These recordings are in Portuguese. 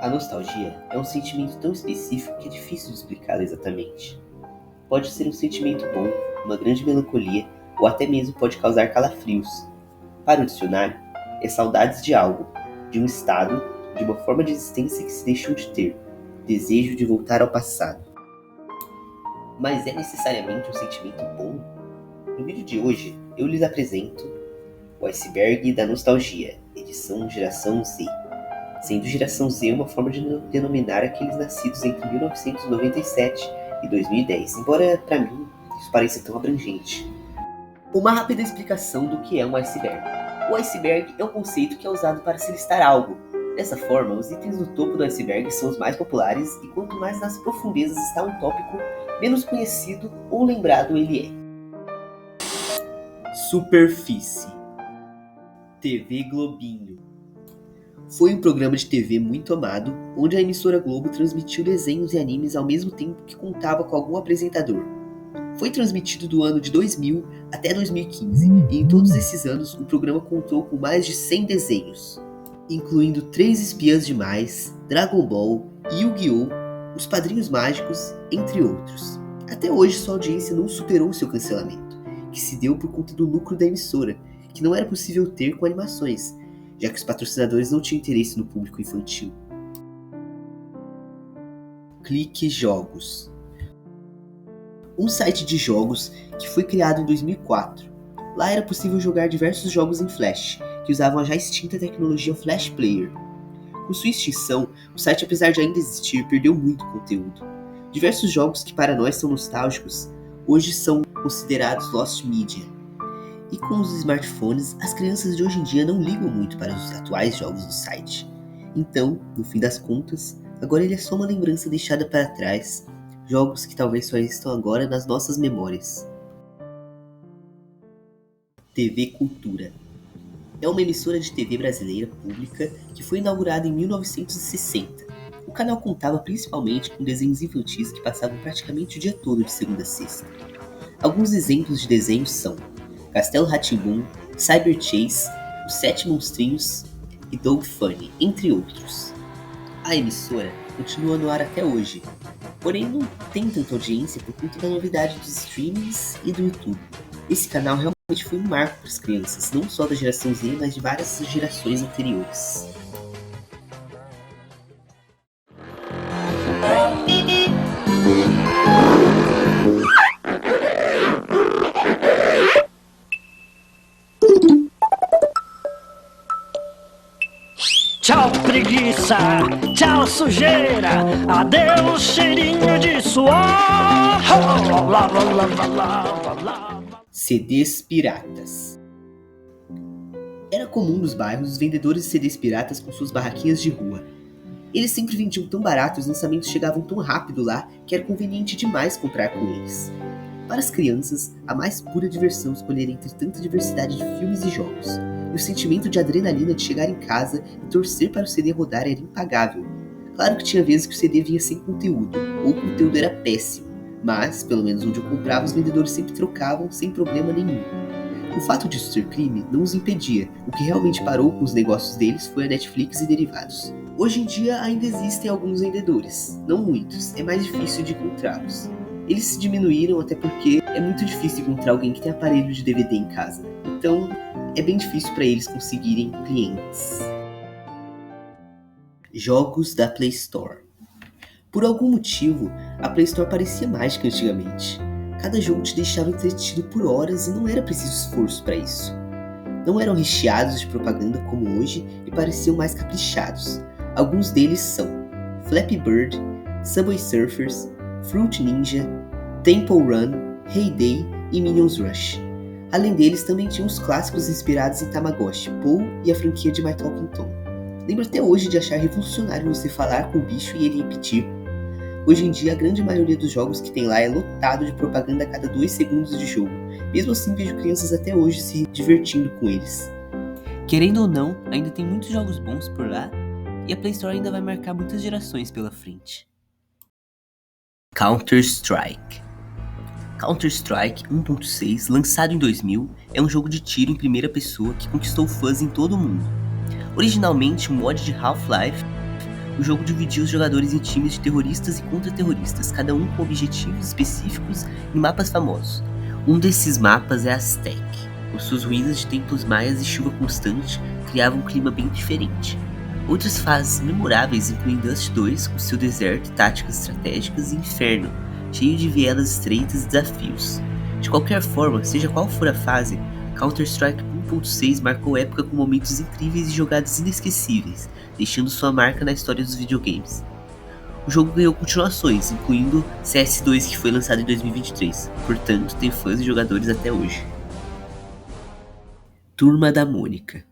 A nostalgia é um sentimento tão específico que é difícil de explicá-lo exatamente. Pode ser um sentimento bom, uma grande melancolia, ou até mesmo pode causar calafrios. Para o dicionário, é saudades de algo, de um estado, de uma forma de existência que se deixou de ter, desejo de voltar ao passado. Mas é necessariamente um sentimento bom? No vídeo de hoje, eu lhes apresento o Iceberg da Nostalgia, edição Geração Z. Sendo Geração Z uma forma de denominar aqueles nascidos entre 1997 e 2010, embora para mim isso pareça tão abrangente. Uma rápida explicação do que é um iceberg. O iceberg é um conceito que é usado para se listar algo. Dessa forma, os itens do topo do iceberg são os mais populares e quanto mais nas profundezas está um tópico, menos conhecido ou lembrado ele é. Superfície. TV Globinho. Foi um programa de TV muito amado, onde a emissora Globo transmitiu desenhos e animes ao mesmo tempo que contava com algum apresentador. Foi transmitido do ano de 2000 até 2015, e em todos esses anos o programa contou com mais de 100 desenhos, incluindo 3 Espiãs Demais, Dragon Ball, Yu-Gi-Oh!, Os Padrinhos Mágicos, entre outros. Até hoje sua audiência não superou seu cancelamento, que se deu por conta do lucro da emissora, que não era possível ter com animações, já que os patrocinadores não tinham interesse no público infantil. Clique Jogos. Um site de jogos que foi criado em 2004. Lá era possível jogar diversos jogos em Flash, que usavam a já extinta tecnologia Flash Player. Com sua extinção, o site, apesar de ainda existir, perdeu muito conteúdo. Diversos jogos que para nós são nostálgicos, hoje são considerados Lost Media. E com os smartphones, as crianças de hoje em dia não ligam muito para os atuais jogos do site. Então, no fim das contas, agora ele é só uma lembrança deixada para trás, jogos que talvez só estão agora nas nossas memórias. TV Cultura. É uma emissora de TV brasileira pública que foi inaugurada em 1960. O canal contava principalmente com desenhos infantis que passavam praticamente o dia todo de segunda a sexta. Alguns exemplos de desenhos são Castelo Rá-Tim-Bum, Cyber Chase, Os Sete Monstrinhos e Dog Funny, entre outros. A emissora continua no ar até hoje, porém não tem tanta audiência por conta da novidade dos streamings e do YouTube. Esse canal realmente foi um marco para as crianças, não só da geração Z, mas de várias gerações anteriores. Tchau preguiça, tchau sujeira, adeus cheirinho de suor. CDs piratas. Era comum nos bairros os vendedores de CDs piratas com suas barraquinhas de rua. Eles sempre vendiam tão barato e os lançamentos chegavam tão rápido lá que era conveniente demais comprar com eles. Para as crianças, a mais pura diversão escolher entre tanta diversidade de filmes e jogos. E o sentimento de adrenalina de chegar em casa e torcer para o CD rodar era impagável. Claro que tinha vezes que o CD vinha sem conteúdo, ou o conteúdo era péssimo, mas, pelo menos onde eu comprava, os vendedores sempre trocavam sem problema nenhum. O fato disso ser crime não os impedia, o que realmente parou com os negócios deles foi a Netflix e derivados. Hoje em dia ainda existem alguns vendedores, não muitos, é mais difícil de encontrá-los. Eles se diminuíram até porque é muito difícil encontrar alguém que tem aparelho de DVD em casa, então é bem difícil para eles conseguirem clientes. Jogos da Play Store. Por algum motivo, a Play Store parecia mágica antigamente. Cada jogo te deixava entretido por horas e não era preciso esforço para isso. Não eram recheados de propaganda como hoje e pareciam mais caprichados. Alguns deles são Flappy Bird, Subway Surfers, Fruit Ninja, Temple Run, Heyday e Minions Rush. Além deles, também tinha os clássicos inspirados em Tamagotchi, Pou e a franquia de My Talking Tom. Lembro até hoje de achar revolucionário você falar com o bicho e ele repetir. Hoje em dia, a grande maioria dos jogos que tem lá é lotado de propaganda a cada 2 segundos de jogo. Mesmo assim, vejo crianças até hoje se divertindo com eles. Querendo ou não, ainda tem muitos jogos bons por lá, e a Play Store ainda vai marcar muitas gerações pela frente. Counter-Strike. Counter-Strike 1.6, lançado em 2000, é um jogo de tiro em primeira pessoa que conquistou fãs em todo o mundo. Originalmente um mod de Half-Life, O jogo dividia os jogadores em times de terroristas e contra-terroristas, cada um com objetivos específicos em mapas famosos. Um desses mapas é Aztec. Com suas ruínas de templos maias e chuva constante, criava um clima bem diferente. Outras fases memoráveis incluem Dust 2, com seu deserto, táticas estratégicas, e Inferno, cheio de vielas estreitas e desafios. De qualquer forma, seja qual for a fase, Counter-Strike 1.6 marcou época com momentos incríveis e jogadas inesquecíveis, deixando sua marca na história dos videogames. O jogo ganhou continuações, incluindo CS2, que foi lançado em 2023, portanto tem fãs e jogadores até hoje. Turma da Mônica.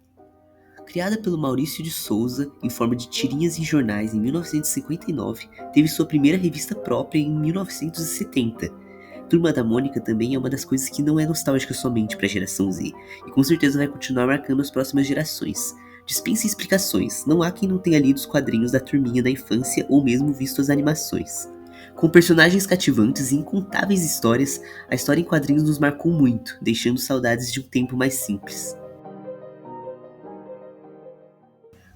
Criada pelo Maurício de Souza em forma de tirinhas em jornais em 1959, teve sua primeira revista própria em 1970. Turma da Mônica também é uma das coisas que não é nostálgica somente para a geração Z, e com certeza vai continuar marcando as próximas gerações. Dispensa explicações, não há quem não tenha lido os quadrinhos da turminha na infância ou mesmo visto as animações. Com personagens cativantes e incontáveis histórias, a história em quadrinhos nos marcou muito, deixando saudades de um tempo mais simples.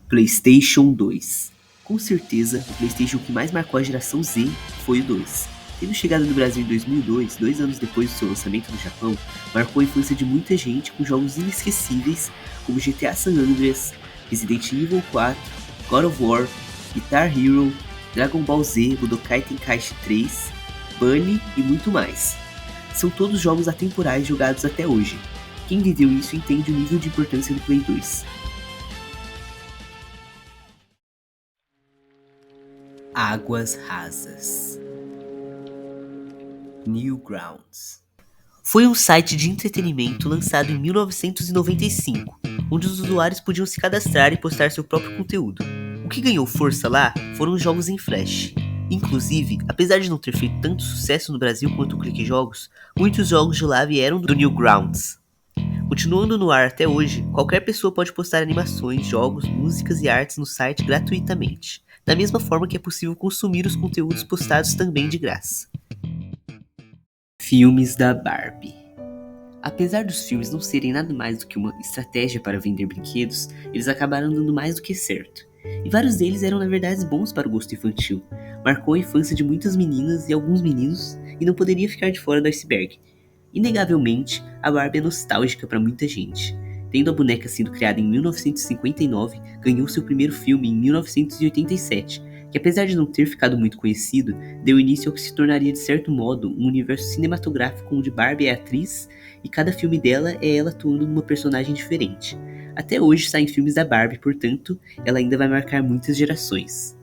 PlayStation 2. Com certeza, o PlayStation que mais marcou a geração Z foi o 2. Tendo chegado no Brasil em 2002, 2 anos depois do seu lançamento no Japão, marcou a infância de muita gente com jogos inesquecíveis como GTA San Andreas, Resident Evil 4, God of War, Guitar Hero, Dragon Ball Z, Budokai Tenkaichi 3, Bunny e muito mais. São todos jogos atemporais jogados até hoje. Quem viveu isso entende o nível de importância do Play 2. Águas Rasas. Newgrounds. Foi um site de entretenimento lançado em 1995, onde os usuários podiam se cadastrar e postar seu próprio conteúdo. O que ganhou força lá foram os jogos em Flash. Inclusive, apesar de não ter feito tanto sucesso no Brasil quanto o Clique Jogos, muitos jogos de lá vieram do Newgrounds. Continuando no ar até hoje, qualquer pessoa pode postar animações, jogos, músicas e artes no site gratuitamente, da mesma forma que é possível consumir os conteúdos postados também de graça. Filmes da Barbie. Apesar dos filmes não serem nada mais do que uma estratégia para vender brinquedos, eles acabaram dando mais do que certo. E vários deles eram na verdade bons para o gosto infantil. Marcou a infância de muitas meninas e alguns meninos e não poderia ficar de fora do iceberg. Inegavelmente, a Barbie é nostálgica para muita gente. Tendo a boneca sido criada em 1959, ganhou seu primeiro filme em 1987, que apesar de não ter ficado muito conhecido, deu início ao que se tornaria de certo modo um universo cinematográfico onde Barbie é a atriz e cada filme dela é ela atuando numa personagem diferente. Até hoje saem filmes da Barbie, portanto, ela ainda vai marcar muitas gerações.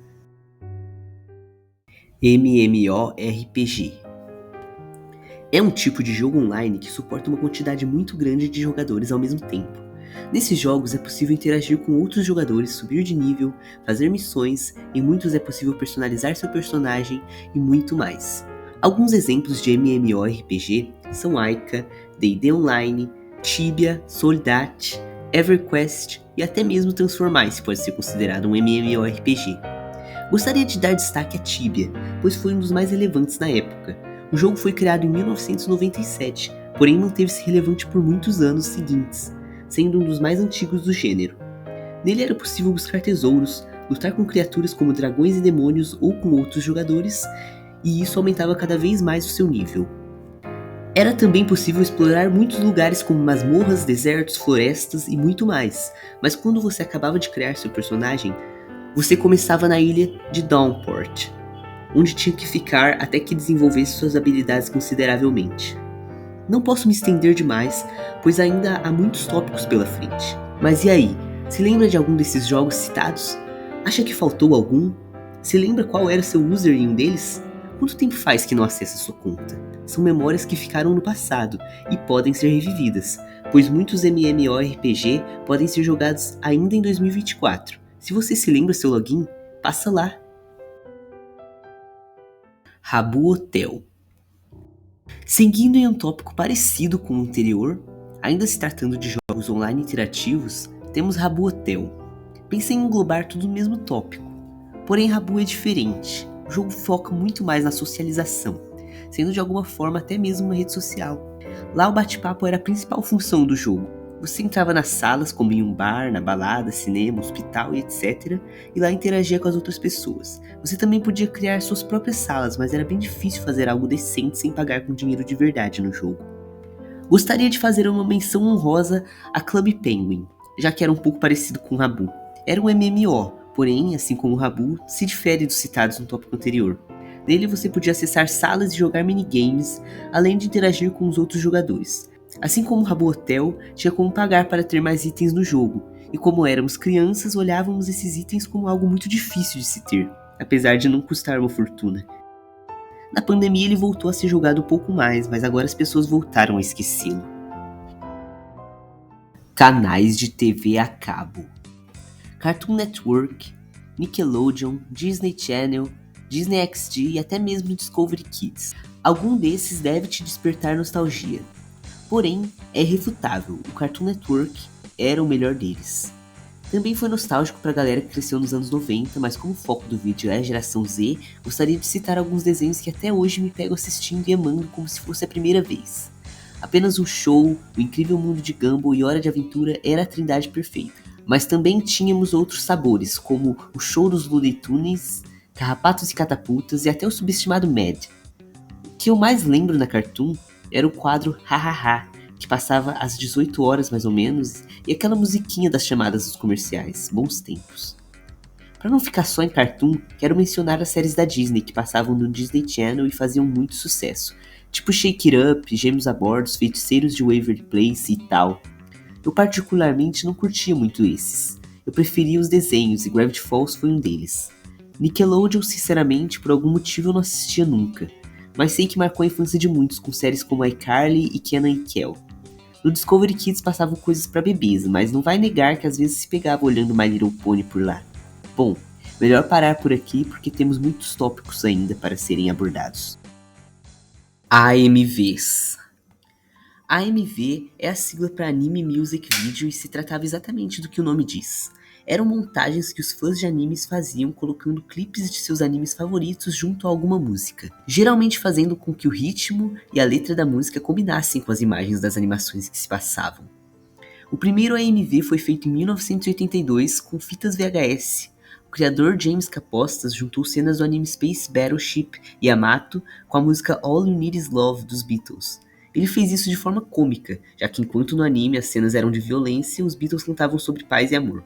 MMORPG. É um tipo de jogo online que suporta uma quantidade muito grande de jogadores ao mesmo tempo. Nesses jogos é possível interagir com outros jogadores, subir de nível, fazer missões, em muitos é possível personalizar seu personagem e muito mais. Alguns exemplos de MMORPG são Aika, D&D Online, Tibia, Soldat, EverQuest e até mesmo Transformice pode ser considerado um MMORPG. Gostaria de dar destaque a Tibia, pois foi um dos mais relevantes na época. O jogo foi criado em 1997, porém manteve-se relevante por muitos anos seguintes, sendo um dos mais antigos do gênero. Nele era possível buscar tesouros, lutar com criaturas como dragões e demônios ou com outros jogadores, e isso aumentava cada vez mais o seu nível. Era também possível explorar muitos lugares como masmorras, desertos, florestas e muito mais, mas quando você acabava de criar seu personagem, você começava na ilha de Dawnport, onde tinha que ficar até que desenvolvesse suas habilidades consideravelmente. Não posso me estender demais, pois ainda há muitos tópicos pela frente. Mas e aí? Se lembra de algum desses jogos citados? Acha que faltou algum? Se lembra qual era seu user em um deles? Quanto tempo faz que não acessa sua conta? São memórias que ficaram no passado e podem ser revividas, pois muitos MMORPG podem ser jogados ainda em 2024. Se você se lembra seu login, passa lá. Habbo Hotel. Seguindo em um tópico parecido com o anterior, ainda se tratando de jogos online interativos, temos Habbo Hotel. Pensei em englobar tudo no mesmo tópico, porém Habbo é diferente. O jogo foca muito mais na socialização, sendo de alguma forma até mesmo uma rede social. Lá o bate-papo era a principal função do jogo. Você entrava nas salas, como em um bar, na balada, cinema, hospital e etc. E lá interagia com as outras pessoas. Você também podia criar suas próprias salas, mas era bem difícil fazer algo decente sem pagar com dinheiro de verdade no jogo. Gostaria de fazer uma menção honrosa a Club Penguin, já que era um pouco parecido com o Rabu. Era um MMO, porém, assim como o Rabu, se difere dos citados no tópico anterior. Nele você podia acessar salas e jogar minigames, além de interagir com os outros jogadores. Assim como o Rabu Hotel, tinha como pagar para ter mais itens no jogo, e como éramos crianças, olhávamos esses itens como algo muito difícil de se ter, apesar de não custar uma fortuna. Na pandemia ele voltou a ser jogado um pouco mais, mas agora as pessoas voltaram a esquecê-lo. Canais de TV a cabo: Cartoon Network, Nickelodeon, Disney Channel, Disney XD e até mesmo Discovery Kids. Algum desses deve te despertar nostalgia. Porém, é irrefutável, o Cartoon Network era o melhor deles. Também foi nostálgico pra galera que cresceu nos anos 90, mas como o foco do vídeo é a geração Z, gostaria de citar alguns desenhos que até hoje me pego assistindo e amando como se fosse a primeira vez. Apenas um Show, O Incrível Mundo de Gumball e Hora de Aventura era a trindade perfeita. Mas também tínhamos outros sabores, como o Show dos Looney Tunes, Carrapatos e Catapultas e até o subestimado Mad. O que eu mais lembro na Cartoon era o quadro Hahaha, que passava às 18 horas mais ou menos, e aquela musiquinha das chamadas dos comerciais, bons tempos. Para não ficar só em Cartoon, quero mencionar as séries da Disney que passavam no Disney Channel e faziam muito sucesso, tipo Shake It Up, Gêmeos a Bordo, Feiticeiros de Waverly Place e tal. Eu particularmente não curtia muito esses, eu preferia os desenhos e Gravity Falls foi um deles. Nickelodeon, sinceramente, por algum motivo eu não assistia nunca, mas sei que marcou a infância de muitos com séries como iCarly e Kenan e Kel. No Discovery Kids passavam coisas pra bebês, mas não vai negar que às vezes se pegava olhando My Little Pony por lá. Bom, melhor parar por aqui porque temos muitos tópicos ainda para serem abordados. AMVs. AMV é a sigla para Anime Music Video e se tratava exatamente do que o nome diz. Eram montagens que os fãs de animes faziam colocando clipes de seus animes favoritos junto a alguma música, geralmente fazendo com que o ritmo e a letra da música combinassem com as imagens das animações que se passavam. O primeiro AMV foi feito em 1982 com fitas VHS. O criador James Kapostas juntou cenas do anime Space Battleship Yamato com a música All You Need Is Love dos Beatles. Ele fez isso de forma cômica, já que enquanto no anime as cenas eram de violência, os Beatles cantavam sobre paz e amor.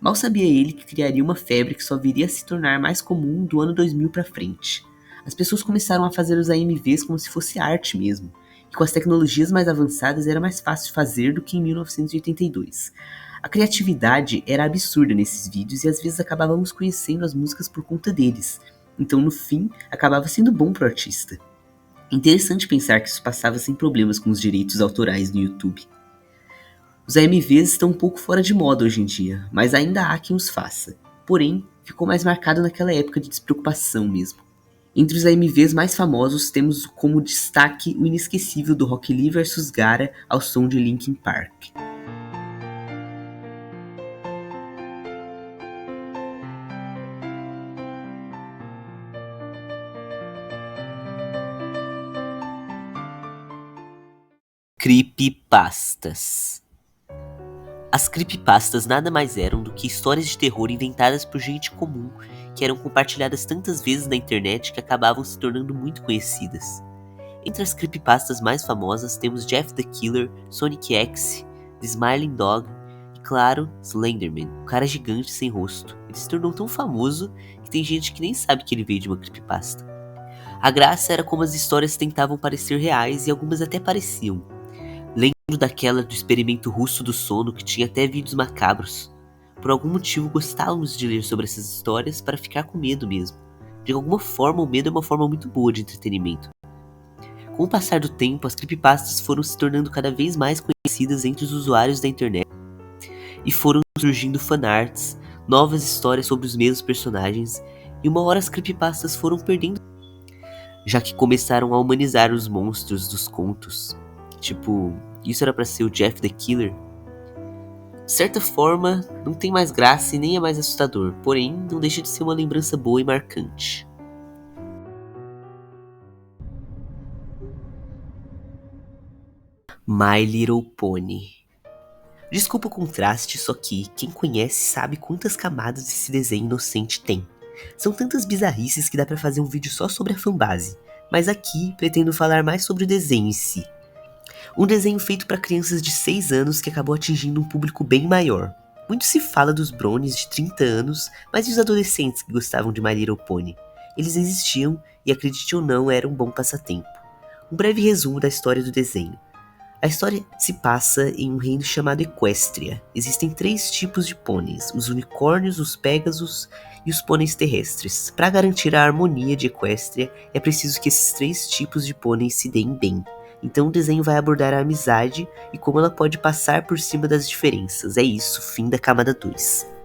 Mal sabia ele que criaria uma febre que só viria a se tornar mais comum do ano 2000 pra frente. As pessoas começaram a fazer os AMVs como se fosse arte mesmo, e com as tecnologias mais avançadas era mais fácil de fazer do que em 1982. A criatividade era absurda nesses vídeos e às vezes acabávamos conhecendo as músicas por conta deles, então no fim acabava sendo bom pro artista. Interessante pensar que isso passava sem problemas com os direitos autorais no YouTube. Os AMVs estão um pouco fora de moda hoje em dia, mas ainda há quem os faça. Porém, ficou mais marcado naquela época de despreocupação mesmo. Entre os AMVs mais famosos temos como destaque o inesquecível do Rock Lee vs Gaara ao som de Linkin Park. Creepypastas. As creepypastas nada mais eram do que histórias de terror inventadas por gente comum, que eram compartilhadas tantas vezes na internet que acabavam se tornando muito conhecidas. Entre as creepypastas mais famosas temos Jeff the Killer, Sonic X, The Smiling Dog e, claro, Slenderman, o cara gigante sem rosto. Ele se tornou tão famoso que tem gente que nem sabe que ele veio de uma creepypasta. A graça era como as histórias tentavam parecer reais e algumas até pareciam. Lembro daquela do experimento russo do sono que tinha até vídeos macabros. Por algum motivo gostávamos de ler sobre essas histórias para ficar com medo mesmo. De alguma forma o medo é uma forma muito boa de entretenimento. Com o passar do tempo, as creepypastas foram se tornando cada vez mais conhecidas entre os usuários da internet. E foram surgindo fanarts, novas histórias sobre os mesmos personagens, e uma hora as creepypastas foram perdendo, já que começaram a humanizar os monstros dos contos. Tipo, isso era pra ser o Jeff the Killer? De certa forma, não tem mais graça e nem é mais assustador, porém, não deixa de ser uma lembrança boa e marcante. My Little Pony. Desculpa o contraste, só que quem conhece sabe quantas camadas esse desenho inocente tem. São tantas bizarrices que dá pra fazer um vídeo só sobre a fanbase, mas aqui pretendo falar mais sobre o desenho em si. Um desenho feito para crianças de 6 anos que acabou atingindo um público bem maior. Muito se fala dos bronies de 30 anos, mas e os adolescentes que gostavam de My Little Pony? Eles existiam e, acredite ou não, era um bom passatempo. Um breve resumo da história do desenho. A história se passa em um reino chamado Equestria. Existem 3 tipos de pôneis, os unicórnios, os pégasos e os pôneis terrestres. Para garantir a harmonia de Equestria, é preciso que esses 3 tipos de pôneis se deem bem. Então o desenho vai abordar a amizade e como ela pode passar por cima das diferenças. É isso, fim da camada 2.